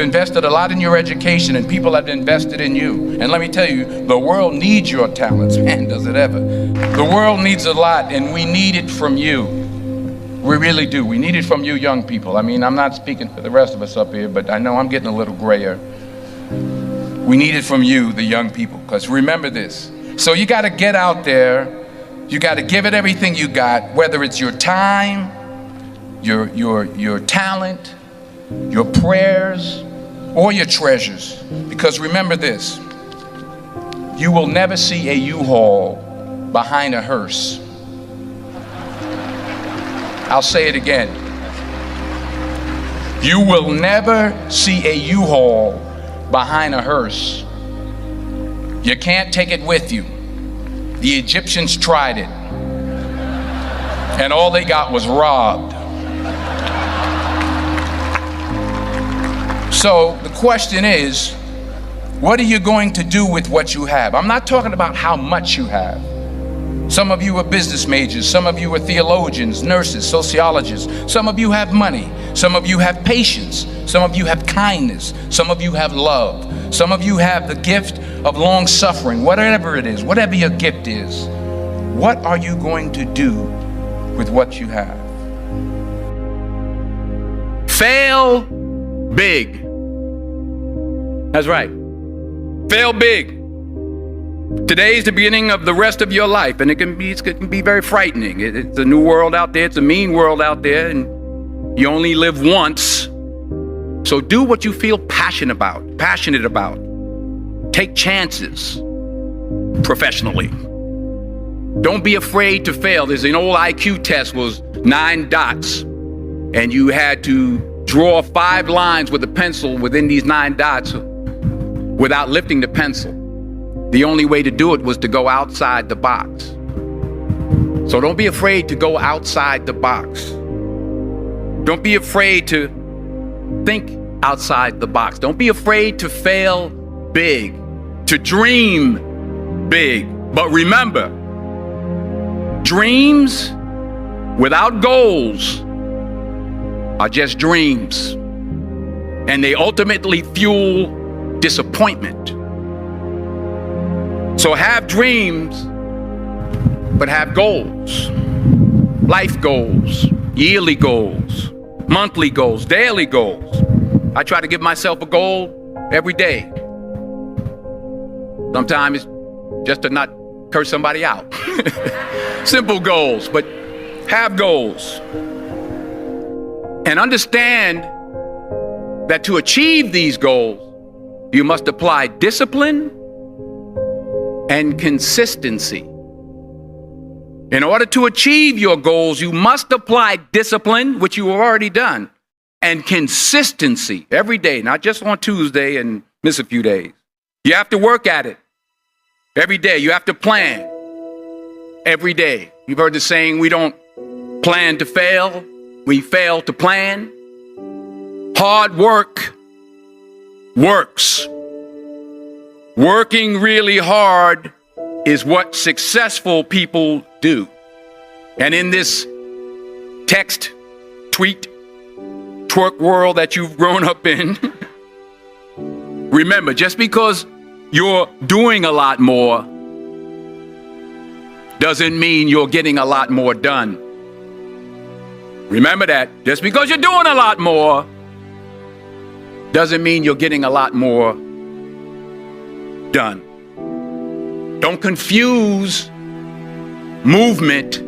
invested a lot in your education, and people have invested in you. And let me tell you, the world needs your talents. Man, does it ever. The world needs a lot, and we need it from you. We really do. We need it from you young people. I mean, I'm not speaking for the rest of us up here, but I know I'm getting a little grayer. We need it from you, the young people, because remember this. So you got to get out there. You got to give it everything you got, whether it's your time, your talent, your prayers, or your treasures. Because remember this, you will never see a U-Haul behind a hearse. I'll say it again. You will never see a U-Haul behind a hearse. You can't take it with you. The Egyptians tried it, and all they got was robbed. So the question is, what are you going to do with what you have? I'm not talking about how much you have. Some of you are business majors, some of you are theologians, nurses, sociologists. Some of you have money, some of you have patience, some of you have kindness, some of you have love, some of you have the gift of long suffering. Whatever it is, whatever your gift is, what are you going to do with what you have? Fail big. That's right. Fail big. Today is the beginning of the rest of your life, and it can be very frightening. It's a new world out there. It's a mean world out there, and you only live once. So do what you feel passionate about. Take chances professionally. Don't be afraid to fail. There's an old IQ test, was 9 dots, and you had to draw 5 lines with a pencil within these 9 dots without lifting the pencil. The only way to do it was to go outside the box. So don't be afraid to go outside the box. Don't be afraid to think outside the box. Don't be afraid to fail big, to dream big. But remember, dreams without goals are just dreams, and they ultimately fuel disappointment. So have dreams, but have goals. Life goals, yearly goals, monthly goals, daily goals. I try to give myself a goal every day. Sometimes it's just to not curse somebody out. Simple goals, but have goals. And understand that to achieve these goals, you must apply discipline and consistency. In order to achieve your goals, you must apply discipline, which you have already done, and consistency every day, not just on Tuesday and miss a few days. You have to work at it every day. You have to plan every day. You've heard the saying, we don't plan to fail, we fail to plan. Hard work works. Working really hard is what successful people do. And in this text, tweet, twerk world that you've grown up in, remember, just because you're doing a lot more doesn't mean you're getting a lot more done. Remember that. Just because you're doing a lot more doesn't mean you're getting a lot more done. Don't confuse movement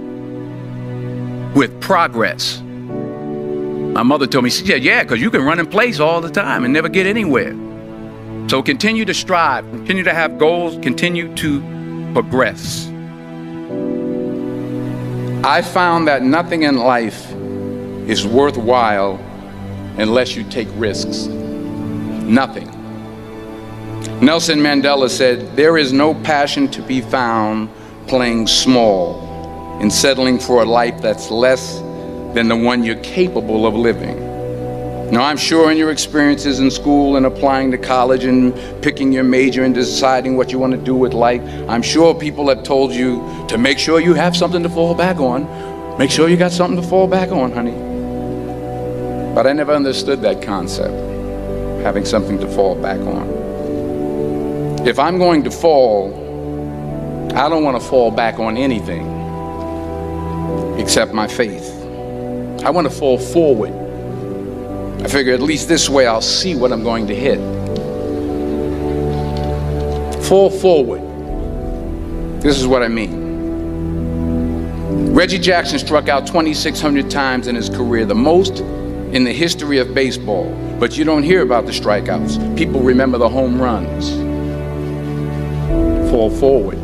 with progress. My mother told me, she said, yeah, because you can run in place all the time and never get anywhere. So continue to strive, continue to have goals, continue to progress. I found that nothing in life is worthwhile unless you take risks. Nothing. Nelson Mandela said, there is no passion to be found playing small and settling for a life that's less than the one you're capable of living. Now, I'm sure in your experiences in school and applying to college and picking your major and deciding what you want to do with life, I'm sure people have told you to make sure you have something to fall back on. Make sure you got something to fall back on, honey. But I never understood that concept. having something to fall back on. If I'm going to fall, I don't want to fall back on anything except my faith. I want to fall forward. I figure at least this way I'll see what I'm going to hit. Fall forward. This is what I mean. Reggie Jackson struck out 2,600 times in his career, the most in the history of baseball. But you don't hear about the strikeouts. People remember the home runs. Fall forward.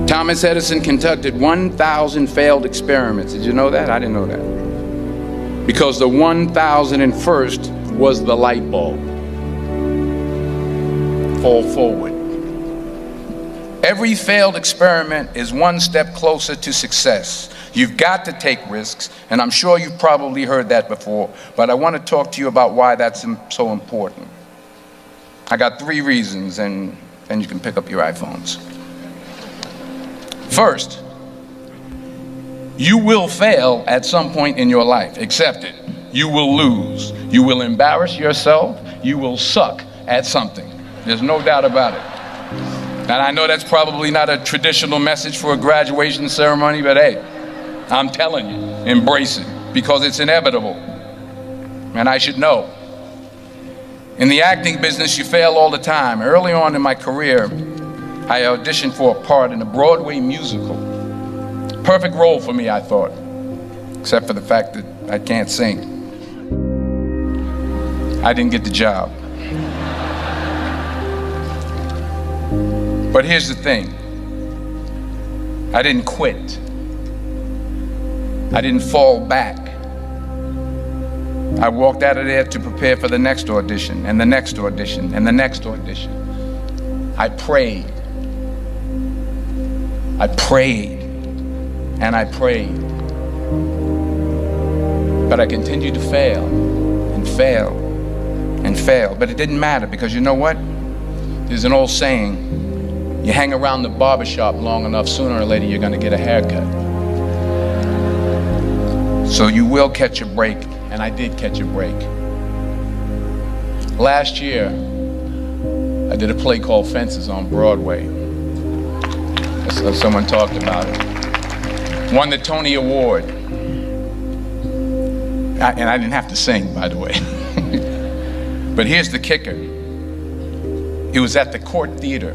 Thomas Edison conducted 1,000 failed experiments. Did you know that? I didn't know that. Because the 1,001st was the light bulb. Fall forward. Every failed experiment is one step closer to success. You've got to take risks, and I'm sure you've probably heard that before, but I want to talk to you about why that's so important. I got 3 reasons, and then you can pick up your iPhones. First, you will fail at some point in your life. Accept it. You will lose. You will embarrass yourself. You will suck at something. There's no doubt about it. And I know that's probably not a traditional message for a graduation ceremony, but hey, I'm telling you, embrace it, because it's inevitable. And I should know. In the acting business, you fail all the time. Early on in my career, I auditioned for a part in a Broadway musical. Perfect role for me, I thought, except for the fact that I can't sing. I didn't get the job. But here's the thing. I didn't quit. I didn't fall back. I walked out of there to prepare for the next audition, and the next audition, and the next audition. I prayed. I prayed, and I prayed. But I continued to fail, and fail, and fail. But it didn't matter, because you know what? There's an old saying, you hang around the barbershop long enough, sooner or later you're going to get a haircut. So you will catch a break, and I did catch a break. Last year, I did a play called Fences on Broadway. Someone talked about it. Won the Tony Award. And I didn't have to sing, by the way. But here's the kicker. It was at the Court Theater.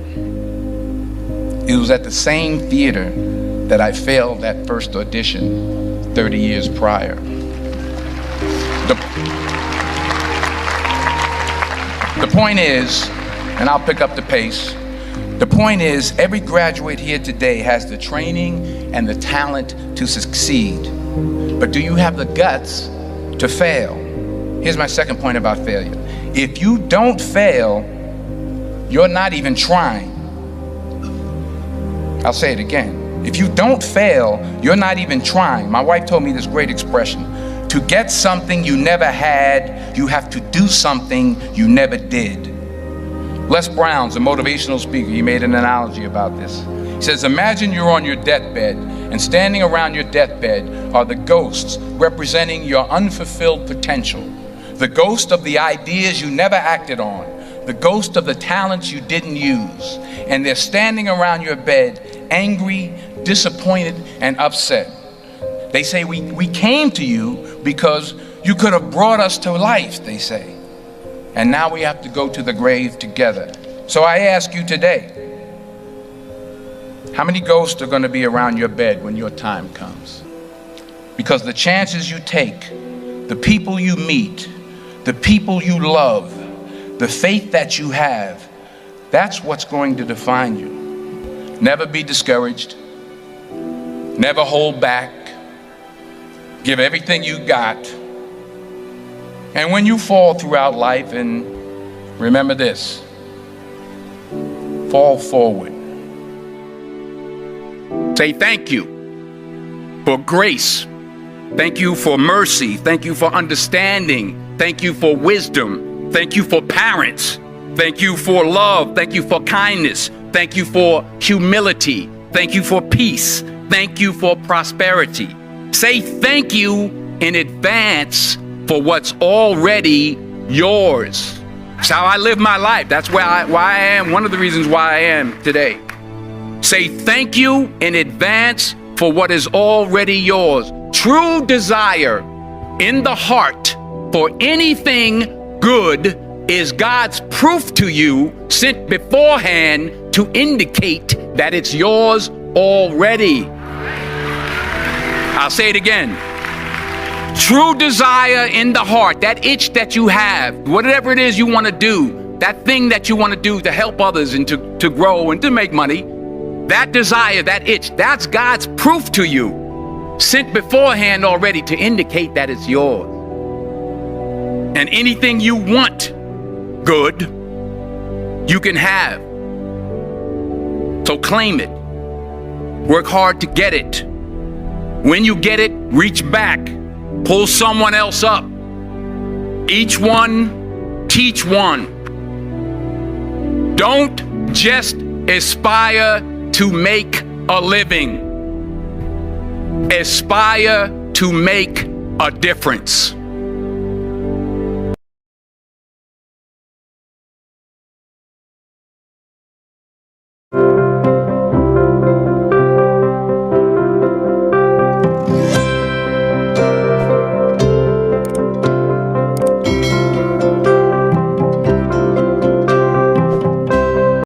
It was at the same theater that I failed that first audition 30 years prior. The point is, and I'll pick up the pace, the point is, every graduate here today has the training and the talent to succeed. But do you have the guts to fail? Here's my second point about failure. If you don't fail, you're not even trying. I'll say it again. If you don't fail, you're not even trying. My wife told me this great expression. To get something you never had, you have to do something you never did. Les Brown's a motivational speaker. He made an analogy about this. He says, imagine you're on your deathbed, and standing around your deathbed are the ghosts representing your unfulfilled potential. The ghost of the ideas you never acted on. The ghost of the talents you didn't use. And they're standing around your bed, angry, disappointed, and upset. They say, we came to you because you could have brought us to life, they say. And now we have to go to the grave together. So I ask you today, how many ghosts are going to be around your bed when your time comes? Because the chances you take, the people you meet, the people you love, the faith that you have, that's what's going to define you. Never be discouraged. Never hold back. Give everything you got. And when you fall throughout life, and remember this, fall forward. Say thank you for grace. Thank you for mercy. Thank you for understanding. Thank you for wisdom. Thank you for parents. Thank you for love. Thank you for kindness. Thank you for humility. Thank you for peace. Thank you for prosperity. Say thank you in advance for what's already yours. That's how I live my life. That's why I am, one of the reasons why I am today. Say thank you in advance for what is already yours. True desire in the heart for anything good is God's proof to you, sent beforehand to indicate that it's yours already. I'll say it again. True desire in the heart, that itch that you have, whatever it is you want to do, that thing that you want to do to help others and to grow and to make money, that desire, that itch, that's God's proof to you, sent beforehand already to indicate that it's yours. And anything you want good, you can have. So claim it. Work hard to get it. When you get it, reach back. Pull someone else up. Each one, teach one. Don't just aspire to make a living. Aspire to make a difference.